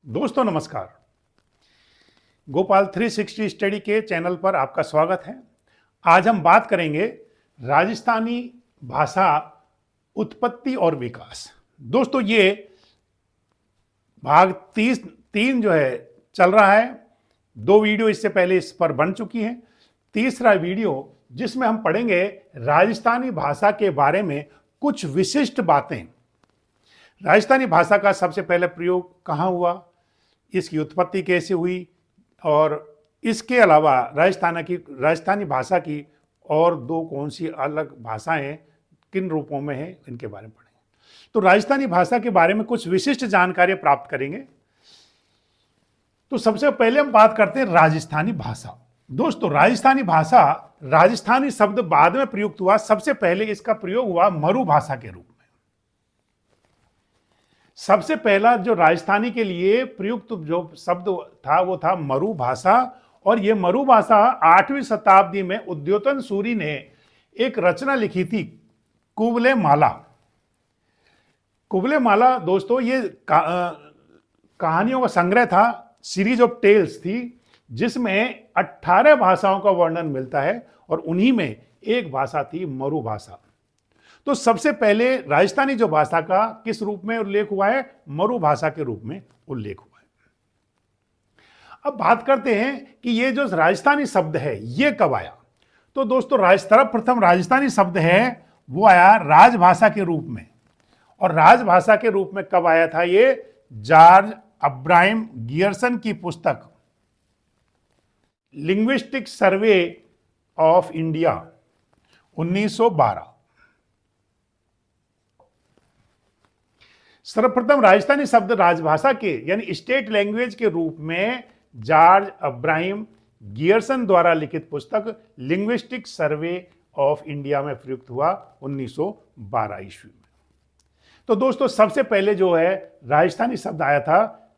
दोस्तों नमस्कार। गोपाल 360 स्टडी के चैनल पर आपका स्वागत है। आज हम बात करेंगे राजस्थानी भाषा उत्पत्ति और विकास। दोस्तों ये भाग 3 जो है चल रहा है। 2 वीडियो इससे पहले इस पर बन चुकी हैं। तीसरा वीडियो जिसमें हम पढ़ेंगे राजस्थानी भाषा के बारे में कुछ विशिष्ट बातें। राजस्थानी भाषा का सबसे पहले प्रयोग कहाँ हुआ, इसकी उत्पत्ति कैसे हुई, और इसके अलावा राजस्थानी भाषा की और 2 कौन सी अलग भाषाएं किन रूपों में हैं, इनके बारे में पढ़ेंगे। तो राजस्थानी भाषा के बारे में कुछ विशिष्ट जानकारी प्राप्त करेंगे। तो सबसे पहले हम बात करते हैं राजस्थानी भाषा। दोस्तों राजस्थानी भाषा, राजस्थानी शब्द बाद में प्रयुक्त हुआ। सबसे पहले इसका प्रयोग हुआ मरु भाषा के रूप में। सबसे पहला जो राजस्थानी के लिए प्रयुक्त जो शब्द था वो था मरु भाषा, और ये मरु भाषा 8वीं शताब्दी में उद्योतन सूरी ने एक रचना लिखी थी, कुवले माला। कुवले माला दोस्तों ये कहानियों का संग्रह था, सीरीज ऑफ टेल्स थी, जिसमें 18 भाषाओं का वर्णन मिलता है और उन्हीं में एक भाषा थी मरु भाषा। तो सबसे पहले राजस्थानी जो भाषा का किस रूप में उल्लेख हुआ है, मरु भाषा के रूप में उल्लेख हुआ है। अब बात करते हैं कि ये जो राजस्थानी शब्द है ये कब आया। तो दोस्तों सर्वप्रथम राजस्थानी शब्द है वो आया राजभाषा के रूप में। और राजभाषा के रूप में कब आया था ये? जॉर्ज अब्राहम गियर्सन की पुस्तक लिंग्विस्टिक सर्वे ऑफ इंडिया 1912। सर्वप्रथम राजस्थानी शब्द राजभाषा के यानी स्टेट लैंग्वेज के रूप में जॉर्ज अब्राहम गियर्सन द्वारा लिखित पुस्तक लिंग्विस्टिक सर्वे ऑफ इंडिया में प्रयुक्त हुआ 1912 ईस्वी में। तो दोस्तों सबसे पहले जो है राजस्थानी शब्द आया था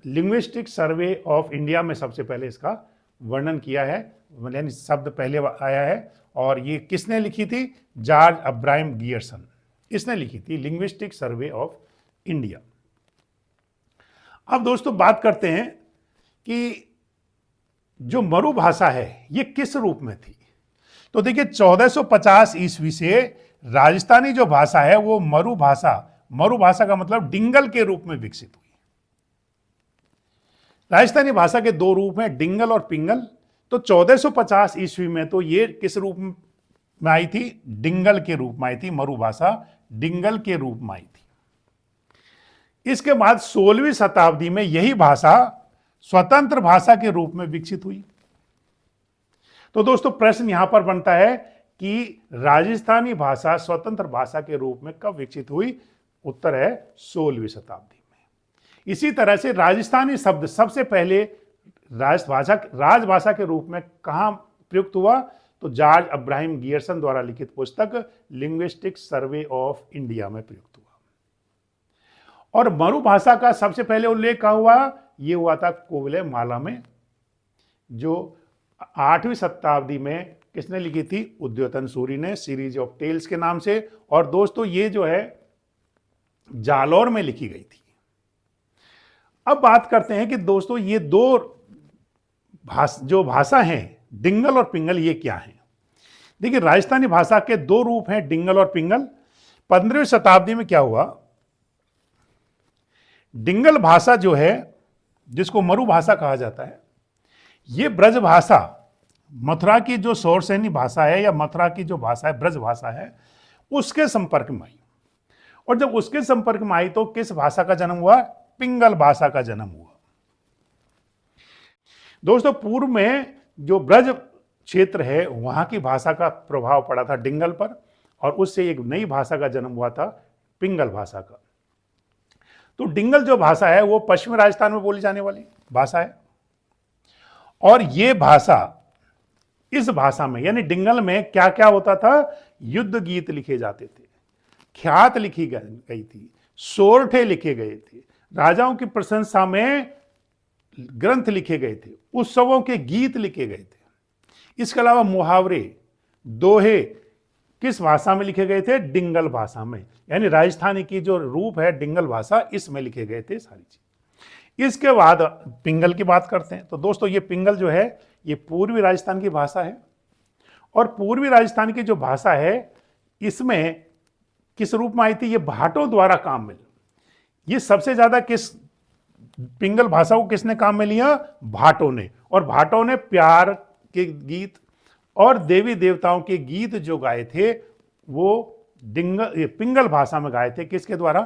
लिंग्विस्टिक सर्वे ऑफ इंडिया में, सबसे पहले इसका वर्णन किया है, यानी शब्द पहले आया है। और ये किसने लिखी थी? जॉर्ज अब्राहम गियर्सन, इसने लिखी थी लिंग्विस्टिक सर्वे ऑफ इंडिया। अब दोस्तों बात करते हैं कि जो मरु भाषा है ये किस रूप में थी। तो देखिए 1450 ईस्वी से राजस्थानी जो भाषा है वो मरु भाषा का मतलब डिंगल के रूप में विकसित हुई। राजस्थानी भाषा के 2 रूप हैं, डिंगल और पिंगल। तो 1450 ईस्वी में तो ये किस रूप में आई थी? डिंगल के रूप में आई थी। मरु भाषा डिंगल के रूप में आई थी। इसके बाद 16वीं शताब्दी में यही भाषा स्वतंत्र भाषा के रूप में विकसित हुई। तो दोस्तों प्रश्न यहां पर बनता है कि राजस्थानी भाषा स्वतंत्र भाषा के रूप में कब विकसित हुई? उत्तर है 16वीं शताब्दी में। इसी तरह से राजस्थानी शब्द सबसे पहले राजभाषा के रूप में कहां प्रयुक्त हुआ? तो जॉर्ज अब्राहम गियर्सन द्वारा लिखित पुस्तक लिंग्विस्टिक सर्वे ऑफ इंडिया में प्रयुक्त हुआ। और मरु भाषा का सबसे पहले उल्लेख कहाँ हुआ? ये हुआ था कुवले माला में, जो 8वीं शताब्दी में किसने लिखी थी? उद्योतन सूरी ने, सीरीज ऑफ टेल्स के नाम से। और दोस्तों ये जो है जालौर में लिखी गई थी। अब बात करते हैं कि दोस्तों ये 2 जो भाषा हैं डिंगल और पिंगल, ये क्या है? देखिए राजस्थानी भाषा के 2 रूप हैं, डिंगल और पिंगल। 15वीं शताब्दी में क्या हुआ? डिंगल भाषा जो है, जिसको मरु भाषा कहा जाता है, ये ब्रज भाषा, मथुरा की जो शौरसेनी भाषा है या मथुरा की जो भाषा है, ब्रज भाषा है, उसके संपर्क में आई। और जब उसके संपर्क में आई तो किस भाषा का जन्म हुआ? पिंगल भाषा का जन्म हुआ। दोस्तों पूर्व में जो ब्रज क्षेत्र है वहां की भाषा का प्रभाव पड़ा था डिंगल पर, और उससे एक नई भाषा का जन्म हुआ था, पिंगल भाषा का। तो डिंगल जो भाषा है वो पश्चिमी राजस्थान में बोली जाने वाली भाषा है। और ये भाषा, इस भाषा में यानी डिंगल में क्या क्या होता था? युद्ध गीत लिखे जाते थे, ख्यात लिखी गई थी, सोरठे लिखे गए थे, राजाओं की प्रशंसा में ग्रंथ लिखे गए थे, उत्सवों के गीत लिखे गए थे। इसके अलावा मुहावरे, दोहे किस भाषा में लिखे गए थे? डिंगल भाषा में। यानी राजस्थानी की जो रूप है डिंगल भाषा, इसमें लिखे गए थे सारी चीज। इसके बाद पिंगल की बात करते हैं। तो दोस्तों ये पिंगल जो है ये पूर्वी राजस्थान की भाषा है, और पूर्वी राजस्थान की जो भाषा है इसमें किस रूप में आई थी, ये भाटों द्वारा काम में। ये सबसे ज्यादा किस पिंगल भाषा को किसने काम में लिया, भाटों ने। और भाटों ने प्यार के गीत और देवी देवताओं के गीत जो गाए थे वो पिंगल भाषा में गाए थे, किसके द्वारा,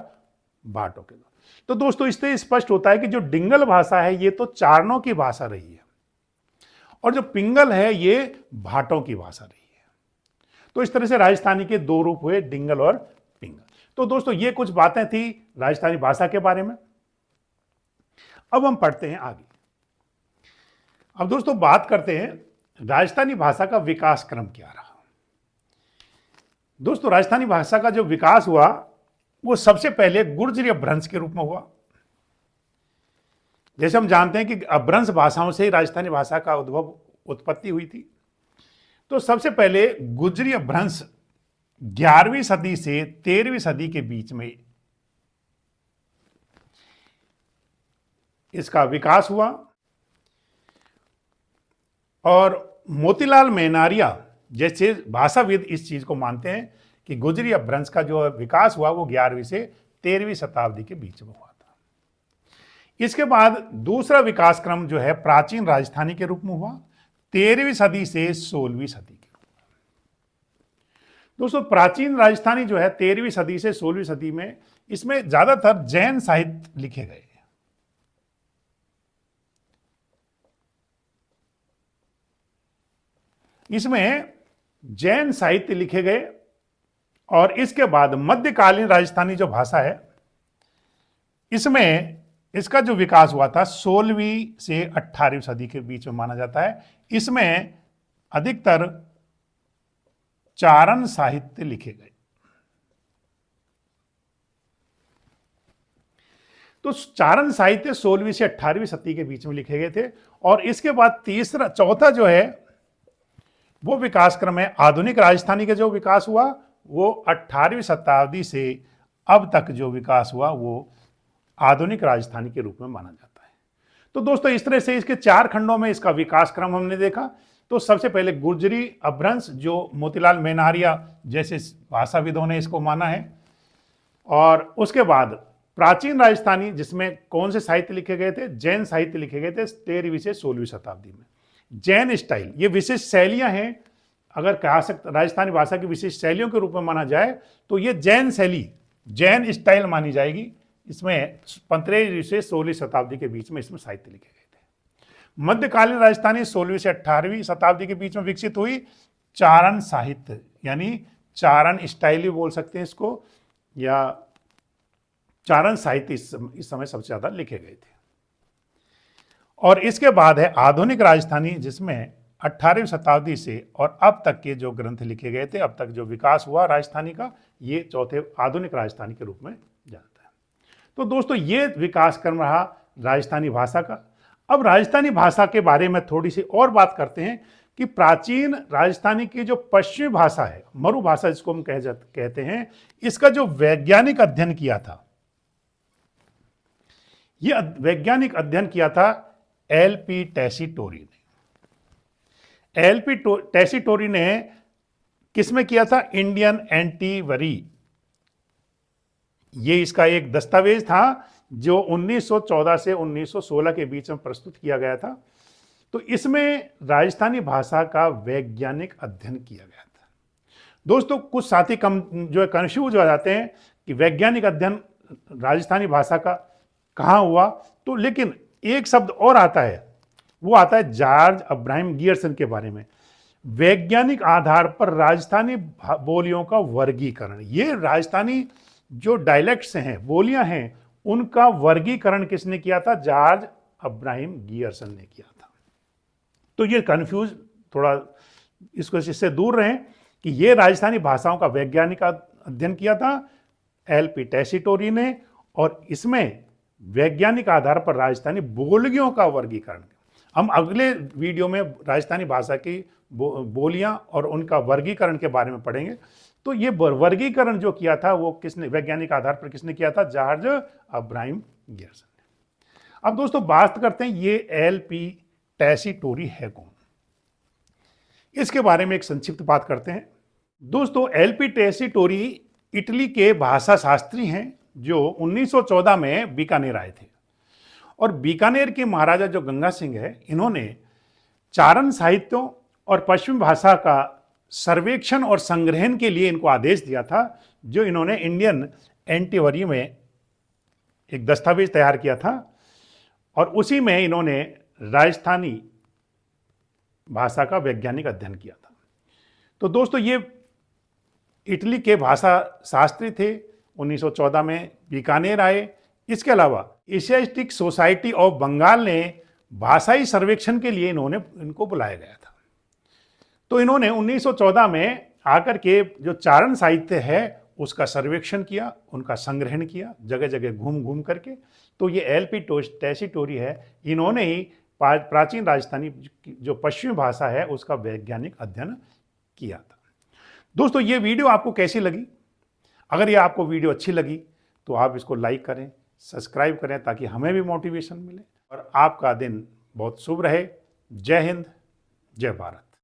भाटों के द्वारा। तो दोस्तों इससे स्पष्ट होता है कि जो डिंगल भाषा है ये तो चारणों की भाषा रही है, और जो पिंगल है ये भाटों की भाषा रही है। तो इस तरह से राजस्थानी के दो रूप हुए, डिंगल और पिंगल। तो दोस्तों ये कुछ बातें थी राजस्थानी भाषा के बारे में। अब हम पढ़ते हैं आगे। अब दोस्तों बात करते हैं राजस्थानी भाषा का विकास क्रम क्या रहा। दोस्तों राजस्थानी भाषा का जो विकास हुआ वो सबसे पहले गुर्जरी अपभ्रंश के रूप में हुआ। जैसे हम जानते हैं कि अपभ्रंश भाषाओं से ही राजस्थानी भाषा का उत्पत्ति हुई थी। तो सबसे पहले गुर्जरी अपभ्रंश 11वीं सदी से 13वीं सदी के बीच में इसका विकास हुआ, और मोतीलाल मेहनारिया जैसे भाषाविद इस चीज को मानते हैं कि गुर्जरी अपभ्रंश का जो विकास हुआ वो 11वीं से 13वीं शताब्दी के बीच में हुआ था। इसके बाद दूसरा विकास क्रम जो है प्राचीन राजस्थानी के रूप में हुआ 13वीं सदी से 16वीं सदी के रूप में। दोस्तों प्राचीन राजस्थानी जो है 13वीं सदी से 16वीं सदी में, इसमें ज्यादातर जैन साहित्य लिखे गए। इसमें जैन साहित्य लिखे गए, और इसके बाद मध्यकालीन राजस्थानी जो भाषा है इसमें इसका जो विकास हुआ था 16वीं से 18वीं सदी के बीच में माना जाता है। इसमें अधिकतर चारण साहित्य लिखे गए। तो चारण साहित्य 16वीं से 18वीं सदी के बीच में लिखे गए थे। और इसके बाद चौथा जो है वो विकास क्रम है आधुनिक राजस्थानी का जो विकास हुआ वो 18वीं शताब्दी से अब तक जो विकास हुआ वो आधुनिक राजस्थानी के रूप में माना जाता है। तो दोस्तों इस तरह से इसके 4 खंडों में इसका विकास क्रम हमने देखा। तो सबसे पहले गुर्जरी अपभ्रंश जो मोतीलाल मेहनारिया जैसे भाषाविदों ने इसको माना है, और उसके बाद प्राचीन राजस्थानी जिसमें कौन से साहित्य लिखे गए थे, जैन साहित्य लिखे गए थे 13वीं से 16वीं शताब्दी में। जैन स्टाइल, ये विशिष्ट शैलियां हैं, अगर कहा सकते राजस्थानी भाषा की विशिष्ट शैलियों के रूप में माना जाए तो ये जैन शैली, जैन स्टाइल मानी जाएगी। इसमें 15वीं से 16वीं शताब्दी के बीच में इसमें साहित्य लिखे गए थे। मध्यकालीन राजस्थानी 16वीं से 18वीं शताब्दी के बीच में विकसित हुई चारण साहित्य, यानी चारण स्टाइल ही बोल सकते हैं इसको, या चारण साहित्य इस समय सबसे ज्यादा लिखे गए थे। और इसके बाद है आधुनिक राजस्थानी जिसमें 18वीं शताब्दी से और अब तक के जो ग्रंथ लिखे गए थे, अब तक जो विकास हुआ राजस्थानी का, ये चौथे आधुनिक राजस्थानी के रूप में जानता है। तो दोस्तों ये विकास क्रम रहा राजस्थानी भाषा का। अब राजस्थानी भाषा के बारे में थोड़ी सी और बात करते हैं कि प्राचीन राजस्थानी की जो पश्चिमी भाषा है, मरु भाषा जिसको हम कहते हैं, इसका जो वैज्ञानिक अध्ययन किया था, ये वैज्ञानिक अध्ययन किया था एल.पी. टेसीटोरी ने। एल.पी. टेसीटोरी ने किसमें किया था, इंडियन एंटीवरी, ये इसका एक दस्तावेज था जो 1914 से 1916 के बीच में प्रस्तुत किया गया था। तो इसमें राजस्थानी भाषा का वैज्ञानिक अध्ययन किया गया था। दोस्तों कुछ साथी कंफ्यूज हो जाते हैं कि वैज्ञानिक अध्ययन राजस्थानी भाषा का कहाँ हुआ, तो लेकिन एक शब्द और आता है, वो आता है जॉर्ज अब्राहम गियर्सन के बारे में। वैज्ञानिक आधार पर राजस्थानी बोलियों का वर्गीकरण, ये राजस्थानी जो डायलेक्ट्स हैं, बोलियां हैं, उनका वर्गीकरण किसने किया था, जॉर्ज अब्राहम गियर्सन ने किया था। तो ये कंफ्यूज थोड़ा इससे दूर रहें कि ये राजस्थानी भाषाओं का वैज्ञानिक अध्ययन किया था एल.पी. टेसीटोरी ने, और इसमें वैज्ञानिक आधार पर राजस्थानी बोलियों का वर्गीकरण। हम अगले वीडियो में राजस्थानी भाषा की बोलियां और उनका वर्गीकरण के बारे में पढ़ेंगे। तो ये वर्गीकरण जो किया था वो किसने, वैज्ञानिक आधार पर किसने किया था, जॉर्ज अब्राहम गियर्सन ने। अब दोस्तों बात करते हैं ये एल.पी. टेसीटोरी है कौन। इसके बारे में एक संक्षिप्त बात करते हैं। दोस्तों एल.पी. टेसीटोरी इटली के भाषा शास्त्री हैं जो 1914 में बीकानेर आए थे। और बीकानेर के महाराजा जो गंगा सिंह है, इन्होंने चारण साहित्यों और पश्चिमी भाषा का सर्वेक्षण और संग्रहण के लिए इनको आदेश दिया था, जो इन्होंने इंडियन एंटीवरी में एक दस्तावेज तैयार किया था और उसी में इन्होंने राजस्थानी भाषा का वैज्ञानिक अध्ययन किया था। तो दोस्तों ये इटली के भाषा शास्त्री थे, 1914 में बीकानेर आए। इसके अलावा एशियाटिक सोसाइटी ऑफ बंगाल ने भाषाई सर्वेक्षण के लिए इनको बुलाया गया था। तो इन्होंने 1914 में आकर के जो चारण साहित्य है उसका सर्वेक्षण किया, उनका संग्रहण किया, जगह जगह घूम घूम करके। तो ये एल.पी. टेसीटोरी है, इन्होंने ही प्राचीन राजस्थानी जो पश्चिमी भाषा है उसका वैज्ञानिक अध्ययन किया था। दोस्तों ये वीडियो आपको कैसी लगी? अगर ये आपको वीडियो अच्छी लगी तो आप इसको लाइक करें, सब्सक्राइब करें ताकि हमें भी मोटिवेशन मिले और आपका दिन बहुत शुभ रहे। जय हिंद, जय भारत।